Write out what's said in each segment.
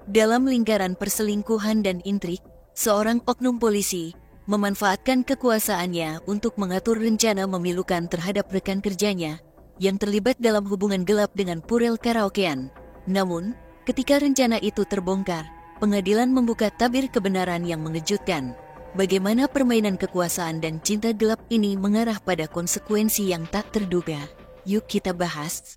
Dalam lingkaran perselingkuhan dan intrik, seorang oknum polisi memanfaatkan kekuasaannya untuk mengatur rencana memilukan terhadap rekan kerjanya yang terlibat dalam hubungan gelap dengan purel karaokean. Namun, ketika rencana itu terbongkar, pengadilan membuka tabir kebenaran yang mengejutkan. Bagaimana permainan kekuasaan dan cinta gelap ini mengarah pada konsekuensi yang tak terduga. Yuk kita bahas.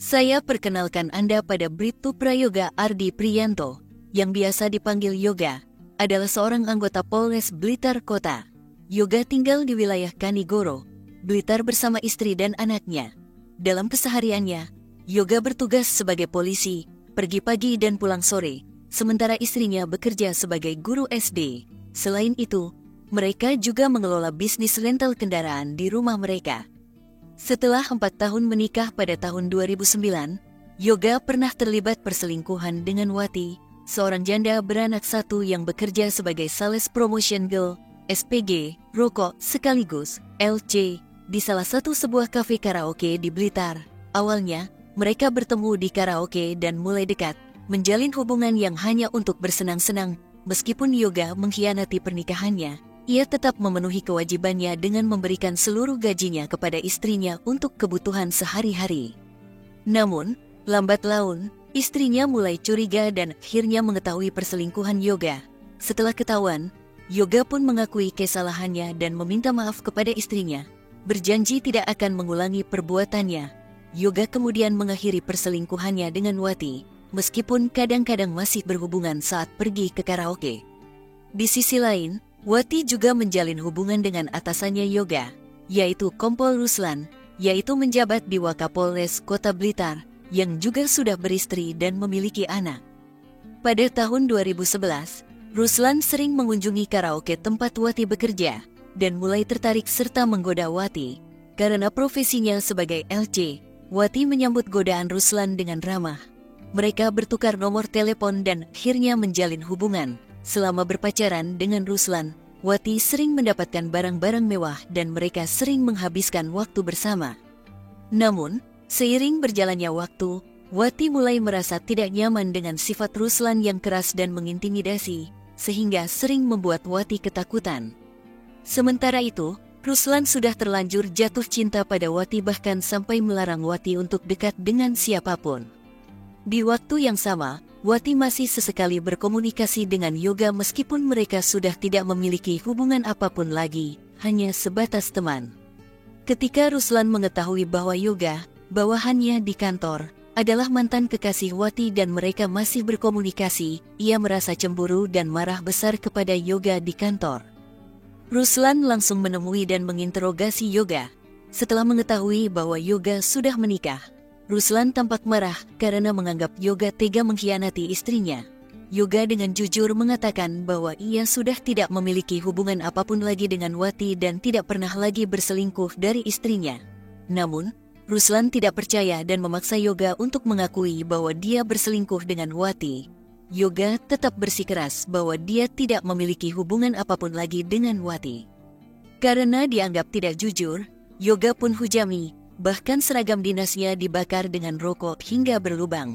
Saya perkenalkan Anda pada Bribtu Prayoga Ardi Priyanto, yang biasa dipanggil Yoga, adalah seorang anggota Polres Blitar Kota. Yoga tinggal di wilayah Kanigoro, Blitar bersama istri dan anaknya. Dalam kesehariannya, Yoga bertugas sebagai polisi, pergi pagi dan pulang sore, sementara istrinya bekerja sebagai guru SD. Selain itu, mereka juga mengelola bisnis rental kendaraan di rumah mereka. Setelah 4 tahun menikah pada tahun 2009, Yoga pernah terlibat perselingkuhan dengan Wati, seorang janda beranak satu yang bekerja sebagai sales promotion girl, SPG, rokok sekaligus LC, di salah satu sebuah kafe karaoke di Blitar. Awalnya, mereka bertemu di karaoke dan mulai dekat, menjalin hubungan yang hanya untuk bersenang-senang. Meskipun Yoga mengkhianati pernikahannya, ia tetap memenuhi kewajibannya dengan memberikan seluruh gajinya kepada istrinya untuk kebutuhan sehari-hari. Namun, lambat laun, istrinya mulai curiga dan akhirnya mengetahui perselingkuhan Yoga. Setelah ketahuan, Yoga pun mengakui kesalahannya dan meminta maaf kepada istrinya, berjanji tidak akan mengulangi perbuatannya. Yoga kemudian mengakhiri perselingkuhannya dengan Wati, meskipun kadang-kadang masih berhubungan saat pergi ke karaoke. Di sisi lain, Wati juga menjalin hubungan dengan atasannya Yoga, yaitu Kompol Ruslan, yaitu menjabat di Wakapolres Kota Blitar, yang juga sudah beristri dan memiliki anak. Pada tahun 2011, Ruslan sering mengunjungi karaoke tempat Wati bekerja, dan mulai tertarik serta menggoda Wati. Karena profesinya sebagai LC, Wati menyambut godaan Ruslan dengan ramah. Mereka bertukar nomor telepon dan akhirnya menjalin hubungan. Selama berpacaran dengan Ruslan, Wati sering mendapatkan barang-barang mewah dan mereka sering menghabiskan waktu bersama. Namun, seiring berjalannya waktu, Wati mulai merasa tidak nyaman dengan sifat Ruslan yang keras dan mengintimidasi, sehingga sering membuat Wati ketakutan. Sementara itu, Ruslan sudah terlanjur jatuh cinta pada Wati bahkan sampai melarang Wati untuk dekat dengan siapapun. Di waktu yang sama, Wati masih sesekali berkomunikasi dengan Yoga meskipun mereka sudah tidak memiliki hubungan apapun lagi, hanya sebatas teman. Ketika Ruslan mengetahui bahwa Yoga, bawahannya di kantor, adalah mantan kekasih Wati dan mereka masih berkomunikasi, ia merasa cemburu dan marah besar kepada Yoga di kantor. Ruslan langsung menemui dan menginterogasi Yoga. Setelah mengetahui bahwa Yoga sudah menikah, Ruslan tampak marah karena menganggap Yoga tega mengkhianati istrinya. Yoga dengan jujur mengatakan bahwa ia sudah tidak memiliki hubungan apapun lagi dengan Wati dan tidak pernah lagi berselingkuh dari istrinya. Namun, Ruslan tidak percaya dan memaksa Yoga untuk mengakui bahwa dia berselingkuh dengan Wati. Yoga tetap bersikeras bahwa dia tidak memiliki hubungan apapun lagi dengan Wati. Karena dianggap tidak jujur, Yoga pun hujami. Bahkan seragam dinasnya dibakar dengan rokok hingga berlubang.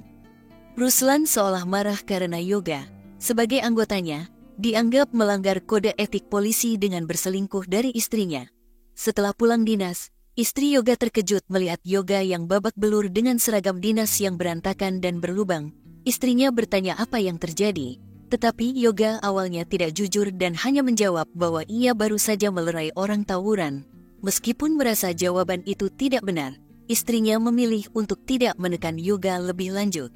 Ruslan seolah marah karena Yoga, sebagai anggotanya, dianggap melanggar kode etik polisi dengan berselingkuh dari istrinya. Setelah pulang dinas, istri Yoga terkejut melihat Yoga yang babak belur dengan seragam dinas yang berantakan dan berlubang. Istrinya bertanya apa yang terjadi, tetapi Yoga awalnya tidak jujur dan hanya menjawab bahwa ia baru saja melerai orang tawuran. Meskipun merasa jawaban itu tidak benar, istrinya memilih untuk tidak menekan Yoga lebih lanjut.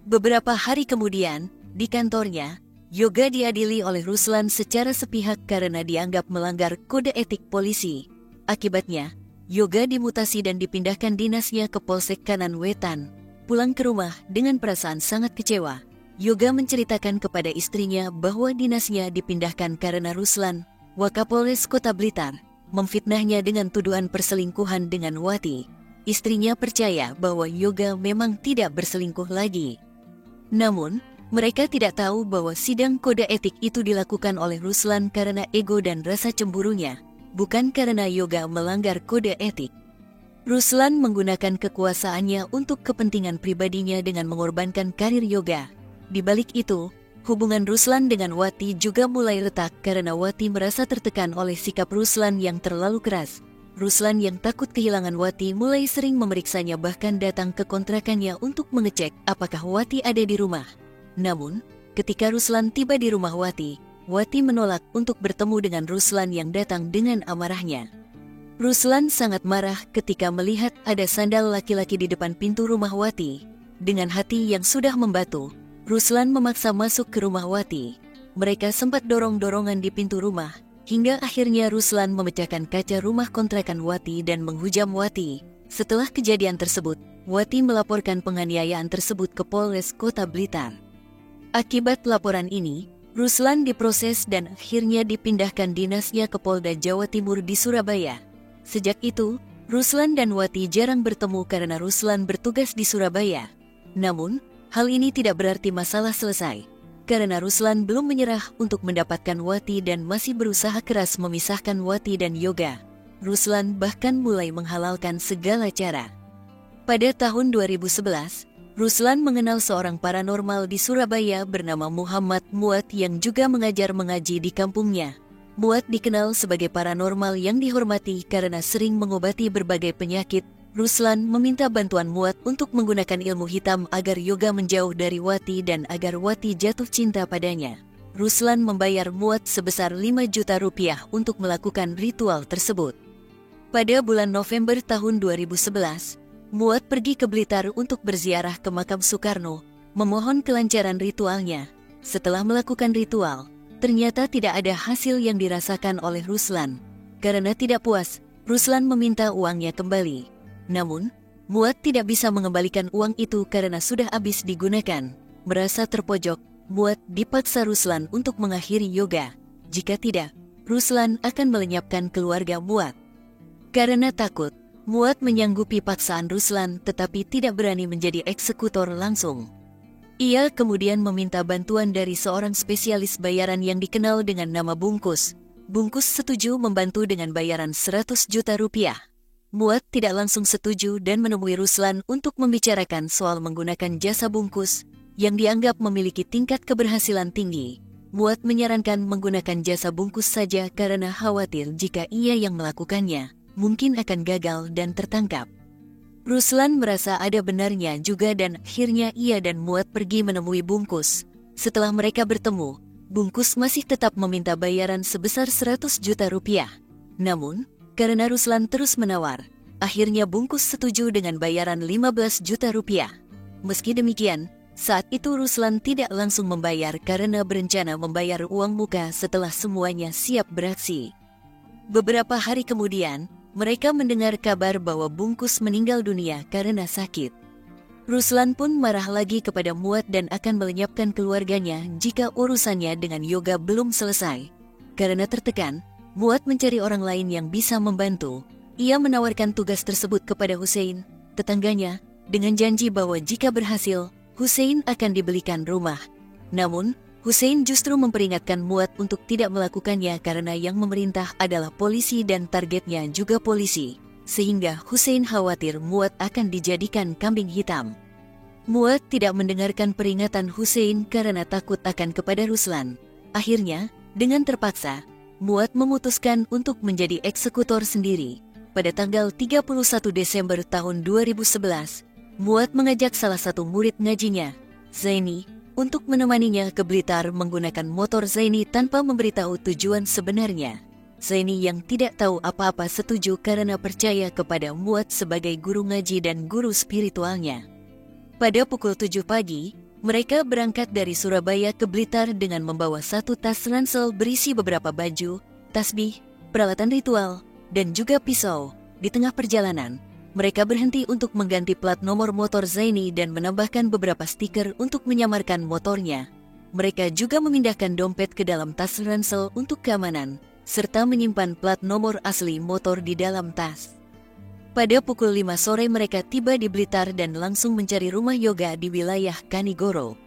Beberapa hari kemudian, di kantornya, Yoga diadili oleh Ruslan secara sepihak karena dianggap melanggar kode etik polisi. Akibatnya, Yoga dimutasi dan dipindahkan dinasnya ke Polsek Kanan Wetan. Pulang ke rumah dengan perasaan sangat kecewa, Yoga menceritakan kepada istrinya bahwa dinasnya dipindahkan karena Ruslan, Wakapolres Kota Blitar, memfitnahnya dengan tuduhan perselingkuhan dengan Wati. Istrinya percaya bahwa Yoga memang tidak berselingkuh lagi. Namun, mereka tidak tahu bahwa sidang kode etik itu dilakukan oleh Ruslan karena ego dan rasa cemburunya, bukan karena Yoga melanggar kode etik. Ruslan menggunakan kekuasaannya untuk kepentingan pribadinya dengan mengorbankan karir yoga. Di balik itu, hubungan Ruslan dengan Wati juga mulai retak karena Wati merasa tertekan oleh sikap Ruslan yang terlalu keras. Ruslan yang takut kehilangan Wati mulai sering memeriksanya, bahkan datang ke kontrakannya untuk mengecek apakah Wati ada di rumah. Namun, ketika Ruslan tiba di rumah Wati, Wati menolak untuk bertemu dengan Ruslan yang datang dengan amarahnya. Ruslan sangat marah ketika melihat ada sandal laki-laki di depan pintu rumah Wati. Dengan hati yang sudah membatu, Ruslan memaksa masuk ke rumah Wati. Mereka sempat dorong-dorongan di pintu rumah, hingga akhirnya Ruslan memecahkan kaca rumah kontrakan Wati dan menghujam Wati. Setelah kejadian tersebut, Wati melaporkan penganiayaan tersebut ke Polres Kota Blitar. Akibat laporan ini, Ruslan diproses dan akhirnya dipindahkan dinasnya ke Polda Jawa Timur di Surabaya. Sejak itu, Ruslan dan Wati jarang bertemu karena Ruslan bertugas di Surabaya. Namun, hal ini tidak berarti masalah selesai, karena Ruslan belum menyerah untuk mendapatkan Wati dan masih berusaha keras memisahkan Wati dan Yoga. Ruslan bahkan mulai menghalalkan segala cara. Pada tahun 2011, Ruslan mengenal seorang paranormal di Surabaya bernama Muhammad Muat yang juga mengajar mengaji di kampungnya. Muat dikenal sebagai paranormal yang dihormati karena sering mengobati berbagai penyakit. Ruslan meminta bantuan Muat untuk menggunakan ilmu hitam agar Yoga menjauh dari Wati dan agar Wati jatuh cinta padanya. Ruslan membayar Muat sebesar 5 juta rupiah untuk melakukan ritual tersebut. Pada bulan November tahun 2011, Muat pergi ke Blitar untuk berziarah ke makam Soekarno, memohon kelancaran ritualnya. Setelah melakukan ritual, ternyata tidak ada hasil yang dirasakan oleh Ruslan. Karena tidak puas, Ruslan meminta uangnya kembali. Namun, Muat tidak bisa mengembalikan uang itu karena sudah habis digunakan. Merasa terpojok, Muat dipaksa Ruslan untuk mengakhiri yoga. Jika tidak, Ruslan akan melenyapkan keluarga Muat. Karena takut, Muat menyanggupi paksaan Ruslan tetapi tidak berani menjadi eksekutor langsung. Ia kemudian meminta bantuan dari seorang spesialis bayaran yang dikenal dengan nama Bungkus. Bungkus setuju membantu dengan bayaran 100 juta rupiah. Muat tidak langsung setuju dan menemui Ruslan untuk membicarakan soal menggunakan jasa Bungkus yang dianggap memiliki tingkat keberhasilan tinggi. Muat menyarankan menggunakan jasa Bungkus saja karena khawatir jika ia yang melakukannya, mungkin akan gagal dan tertangkap. Ruslan merasa ada benarnya juga dan akhirnya ia dan Muat pergi menemui Bungkus. Setelah mereka bertemu, Bungkus masih tetap meminta bayaran sebesar 100 juta rupiah. Namun, karena Ruslan terus menawar, akhirnya Bungkus setuju dengan bayaran 15 juta rupiah. Meski demikian, saat itu Ruslan tidak langsung membayar karena berencana membayar uang muka setelah semuanya siap beraksi. Beberapa hari kemudian, mereka mendengar kabar bahwa Bungkus meninggal dunia karena sakit. Ruslan pun marah lagi kepada Muat dan akan melenyapkan keluarganya jika urusannya dengan yoga belum selesai. Karena tertekan, Muat mencari orang lain yang bisa membantu. Ia menawarkan tugas tersebut kepada Hussein, tetangganya, dengan janji bahwa jika berhasil, Hussein akan dibelikan rumah. Namun, Hussein justru memperingatkan Muat untuk tidak melakukannya karena yang memerintah adalah polisi dan targetnya juga polisi. Sehingga Hussein khawatir Muat akan dijadikan kambing hitam. Muat tidak mendengarkan peringatan Hussein karena takut akan kepada Ruslan. Akhirnya, dengan terpaksa, Muat memutuskan untuk menjadi eksekutor sendiri. Pada tanggal 31 Desember tahun 2011, Muat mengajak salah satu murid ngajinya, Zaini, untuk menemaninya ke Blitar menggunakan motor Zaini tanpa memberitahu tujuan sebenarnya. Zaini yang tidak tahu apa-apa setuju karena percaya kepada Muat sebagai guru ngaji dan guru spiritualnya. Pada pukul 7 pagi, mereka berangkat dari Surabaya ke Blitar dengan membawa satu tas ransel berisi beberapa baju, tasbih, peralatan ritual, dan juga pisau. Di tengah perjalanan, mereka berhenti untuk mengganti plat nomor motor Zaini dan menambahkan beberapa stiker untuk menyamarkan motornya. Mereka juga memindahkan dompet ke dalam tas ransel untuk keamanan, serta menyimpan plat nomor asli motor di dalam tas. Pada pukul 5 sore mereka tiba di Blitar dan langsung mencari rumah yoga di wilayah Kanigoro.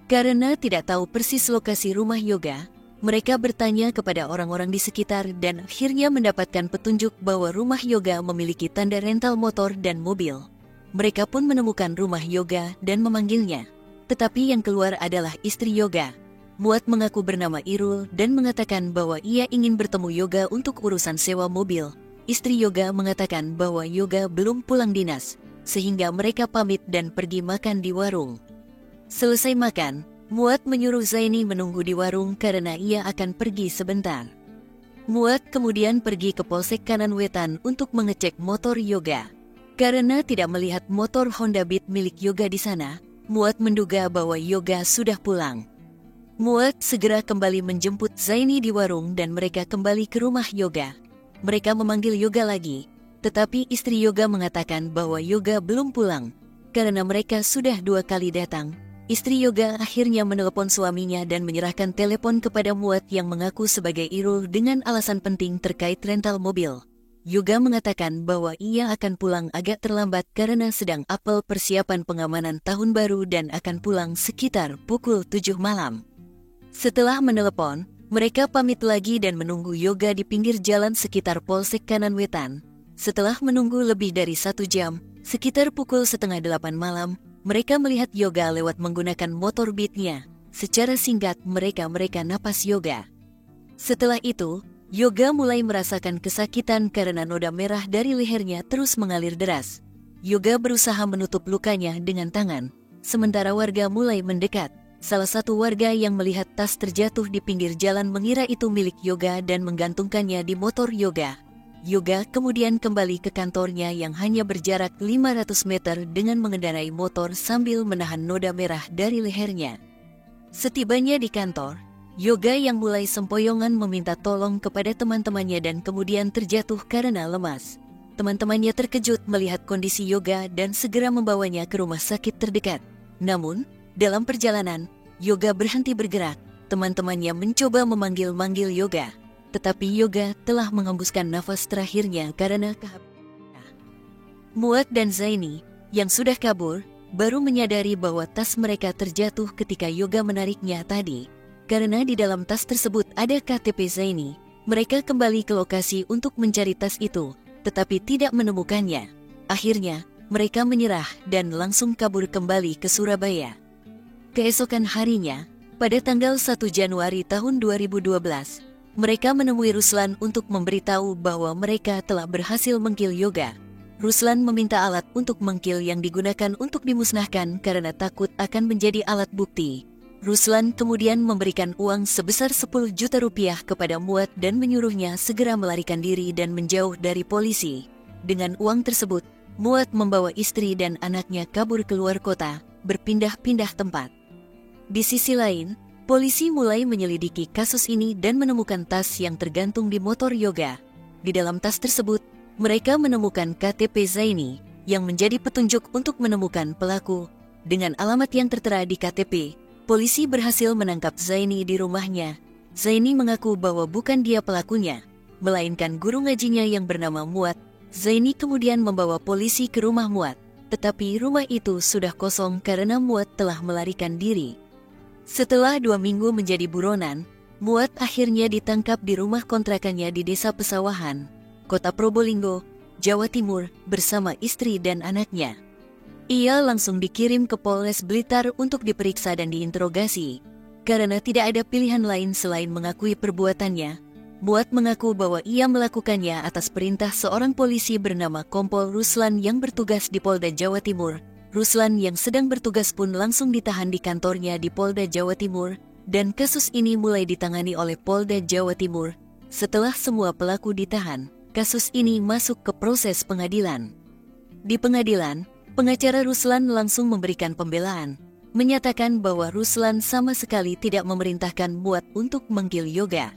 Karena tidak tahu persis lokasi rumah yoga, Mereka bertanya kepada orang-orang di sekitar dan akhirnya mendapatkan petunjuk bahwa rumah yoga memiliki tanda rental motor dan mobil. Mereka pun menemukan rumah yoga dan memanggilnya. Tetapi yang keluar adalah istri yoga. Muat mengaku bernama Irul dan mengatakan bahwa ia ingin bertemu yoga untuk urusan sewa mobil. Istri yoga mengatakan bahwa yoga belum pulang dinas, sehingga mereka pamit dan pergi makan di warung. Selesai makan, Muat menyuruh Zaini menunggu di warung karena ia akan pergi sebentar. Muat kemudian pergi ke Polsek Kanan Wetan untuk mengecek motor yoga. Karena tidak melihat motor Honda Beat milik yoga di sana, Muat menduga bahwa yoga sudah pulang. Muat segera kembali menjemput Zaini di warung dan mereka kembali ke rumah yoga. Mereka memanggil yoga lagi, tetapi istri yoga mengatakan bahwa yoga belum pulang. Karena mereka sudah 2 kali datang, istri yoga akhirnya menelepon suaminya dan menyerahkan telepon kepada Muat yang mengaku sebagai Irul dengan alasan penting terkait rental mobil. Yoga mengatakan bahwa ia akan pulang agak terlambat karena sedang apel persiapan pengamanan tahun baru dan akan pulang sekitar pukul 7 malam. Setelah menelepon, mereka pamit lagi dan menunggu yoga di pinggir jalan sekitar Polsek Kanan Wetan. Setelah menunggu lebih dari 1 jam, sekitar pukul 7:30 malam, mereka melihat yoga lewat menggunakan motor Beat-nya. Secara singkat, mereka napas yoga. Setelah itu, yoga mulai merasakan kesakitan karena noda merah dari lehernya terus mengalir deras. Yoga berusaha menutup lukanya dengan tangan, sementara warga mulai mendekat. Salah satu warga yang melihat tas terjatuh di pinggir jalan mengira itu milik yoga dan menggantungkannya di motor yoga. Yoga kemudian kembali ke kantornya yang hanya berjarak 500 meter dengan mengendarai motor sambil menahan noda merah dari lehernya. Setibanya di kantor, yoga yang mulai sempoyongan meminta tolong kepada teman-temannya dan kemudian terjatuh karena lemas. Teman-temannya terkejut melihat kondisi yoga dan segera membawanya ke rumah sakit terdekat. Namun, dalam perjalanan, yoga berhenti bergerak. Teman-temannya mencoba memanggil-manggil yoga. Tetapi yoga telah menghembuskan nafas terakhirnya karena kehabisan. Muat dan Zaini, yang sudah kabur, baru menyadari bahwa tas mereka terjatuh ketika yoga menariknya tadi. Karena di dalam tas tersebut ada KTP Zaini, mereka kembali ke lokasi untuk mencari tas itu, tetapi tidak menemukannya. Akhirnya, mereka menyerah dan langsung kabur kembali ke Surabaya. Keesokan harinya, pada tanggal 1 Januari tahun 2012, mereka menemui Ruslan untuk memberitahu bahwa mereka telah berhasil mengkill yoga. Ruslan meminta alat untuk mengkill yang digunakan untuk dimusnahkan karena takut akan menjadi alat bukti. Ruslan kemudian memberikan uang sebesar 10 juta rupiah kepada Muat dan menyuruhnya segera melarikan diri dan menjauh dari polisi. Dengan uang tersebut, Muat membawa istri dan anaknya kabur keluar kota, berpindah-pindah tempat. Di sisi lain, polisi mulai menyelidiki kasus ini dan menemukan tas yang tergantung di motor yoga. Di dalam tas tersebut, mereka menemukan KTP Zaini yang menjadi petunjuk untuk menemukan pelaku. Dengan alamat yang tertera di KTP, polisi berhasil menangkap Zaini di rumahnya. Zaini mengaku bahwa bukan dia pelakunya, melainkan guru ngajinya yang bernama Muat. Zaini kemudian membawa polisi ke rumah Muat, tetapi rumah itu sudah kosong karena Muat telah melarikan diri. Setelah 2 minggu menjadi buronan, Muat akhirnya ditangkap di rumah kontrakannya di Desa Pesawahan, Kota Probolinggo, Jawa Timur, bersama istri dan anaknya. Ia langsung dikirim ke Polres Blitar untuk diperiksa dan diinterogasi. Karena tidak ada pilihan lain selain mengakui perbuatannya, Muat mengaku bahwa ia melakukannya atas perintah seorang polisi bernama Kompol Ruslan yang bertugas di Polda Jawa Timur. Ruslan yang sedang bertugas pun langsung ditahan di kantornya di Polda Jawa Timur, dan kasus ini mulai ditangani oleh Polda Jawa Timur. Setelah semua pelaku ditahan, kasus ini masuk ke proses pengadilan. Di pengadilan, pengacara Ruslan langsung memberikan pembelaan, menyatakan bahwa Ruslan sama sekali tidak memerintahkan Muat untuk mengkill yoga.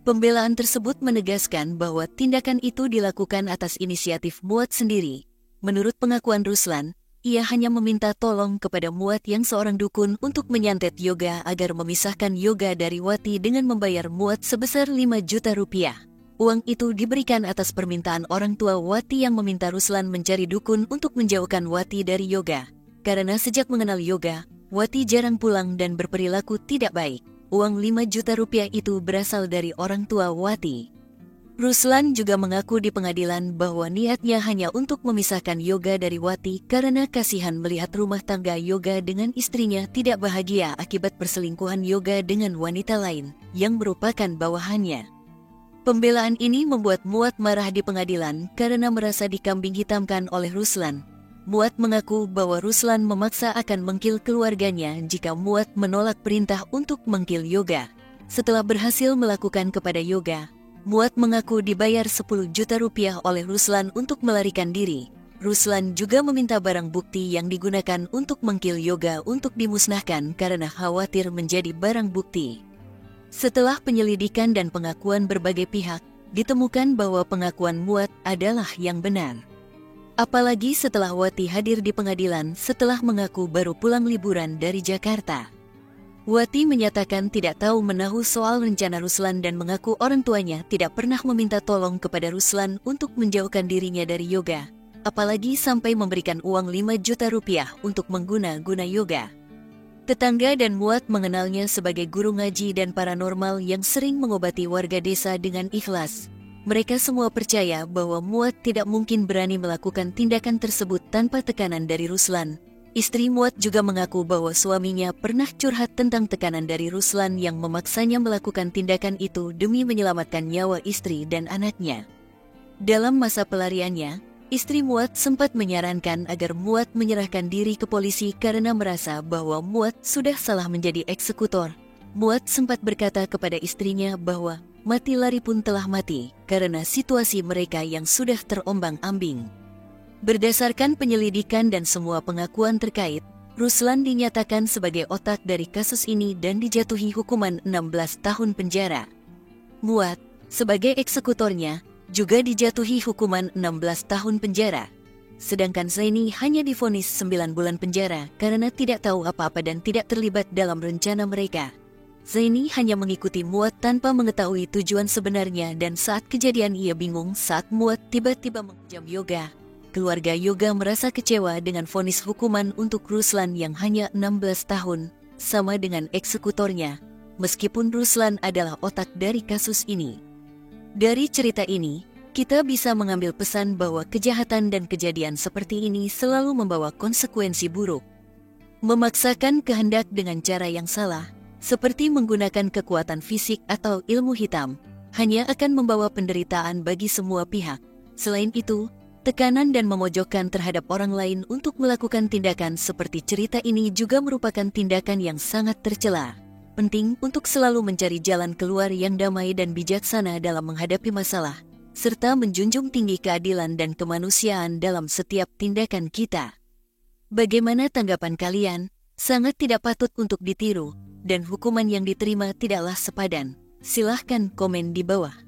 Pembelaan tersebut menegaskan bahwa tindakan itu dilakukan atas inisiatif Muat sendiri. Menurut pengakuan Ruslan, ia hanya meminta tolong kepada Muat yang seorang dukun untuk menyantet yoga agar memisahkan yoga dari Wati dengan membayar Muat sebesar 5 juta rupiah. Uang itu diberikan atas permintaan orang tua Wati yang meminta Ruslan mencari dukun untuk menjauhkan Wati dari yoga. Karena sejak mengenal yoga, Wati jarang pulang dan berperilaku tidak baik. uang 5 juta rupiah itu berasal dari orang tua Wati. Ruslan juga mengaku di pengadilan bahwa niatnya hanya untuk memisahkan Yoga dari Wati karena kasihan melihat rumah tangga Yoga dengan istrinya tidak bahagia akibat perselingkuhan Yoga dengan wanita lain yang merupakan bawahannya. Pembelaan ini membuat Muat marah di pengadilan karena merasa dikambing hitamkan oleh Ruslan. Muat mengaku bahwa Ruslan memaksa akan mengkil keluarganya jika Muat menolak perintah untuk mengkil Yoga. Setelah berhasil melakukan kepada Yoga, Muat mengaku dibayar 10 juta rupiah oleh Ruslan untuk melarikan diri. Ruslan juga meminta barang bukti yang digunakan untuk mengkil Yoga untuk dimusnahkan karena khawatir menjadi barang bukti. Setelah penyelidikan dan pengakuan berbagai pihak, ditemukan bahwa pengakuan Muat adalah yang benar. Apalagi setelah Wati hadir di pengadilan setelah mengaku baru pulang liburan dari Jakarta. Wati menyatakan tidak tahu menahu soal rencana Ruslan dan mengaku orang tuanya tidak pernah meminta tolong kepada Ruslan untuk menjauhkan dirinya dari Yoga, apalagi sampai memberikan uang 5 juta rupiah untuk mengguna-guna Yoga. Tetangga dan Muat mengenalnya sebagai guru ngaji dan paranormal yang sering mengobati warga desa dengan ikhlas. Mereka semua percaya bahwa Muat tidak mungkin berani melakukan tindakan tersebut tanpa tekanan dari Ruslan. Istri Muat juga mengaku bahwa suaminya pernah curhat tentang tekanan dari Ruslan yang memaksanya melakukan tindakan itu demi menyelamatkan nyawa istri dan anaknya. Dalam masa pelariannya, istri Muat sempat menyarankan agar Muat menyerahkan diri ke polisi karena merasa bahwa Muat sudah salah menjadi eksekutor. Muat sempat berkata kepada istrinya bahwa mati lari pun telah mati karena situasi mereka yang sudah terombang-ambing. Berdasarkan penyelidikan dan semua pengakuan terkait, Ruslan dinyatakan sebagai otak dari kasus ini dan dijatuhi hukuman 16 tahun penjara. Muat, sebagai eksekutornya, juga dijatuhi hukuman 16 tahun penjara. Sedangkan Zaini hanya divonis 9 bulan penjara karena tidak tahu apa-apa dan tidak terlibat dalam rencana mereka. Zaini hanya mengikuti Muat tanpa mengetahui tujuan sebenarnya dan saat kejadian ia bingung saat Muat tiba-tiba menghujam Yoga. Keluarga Yoga merasa kecewa dengan vonis hukuman untuk Ruslan yang hanya 16 tahun, sama dengan eksekutornya, meskipun Ruslan adalah otak dari kasus ini. Dari cerita ini, kita bisa mengambil pesan bahwa kejahatan dan kejadian seperti ini selalu membawa konsekuensi buruk. Memaksakan kehendak dengan cara yang salah, seperti menggunakan kekuatan fisik atau ilmu hitam, hanya akan membawa penderitaan bagi semua pihak. Selain itu, tekanan dan memojokkan terhadap orang lain untuk melakukan tindakan seperti cerita ini juga merupakan tindakan yang sangat tercela. Penting untuk selalu mencari jalan keluar yang damai dan bijaksana dalam menghadapi masalah, serta menjunjung tinggi keadilan dan kemanusiaan dalam setiap tindakan kita. Bagaimana tanggapan kalian? Sangat tidak patut untuk ditiru, dan hukuman yang diterima tidaklah sepadan. Silahkan komen di bawah.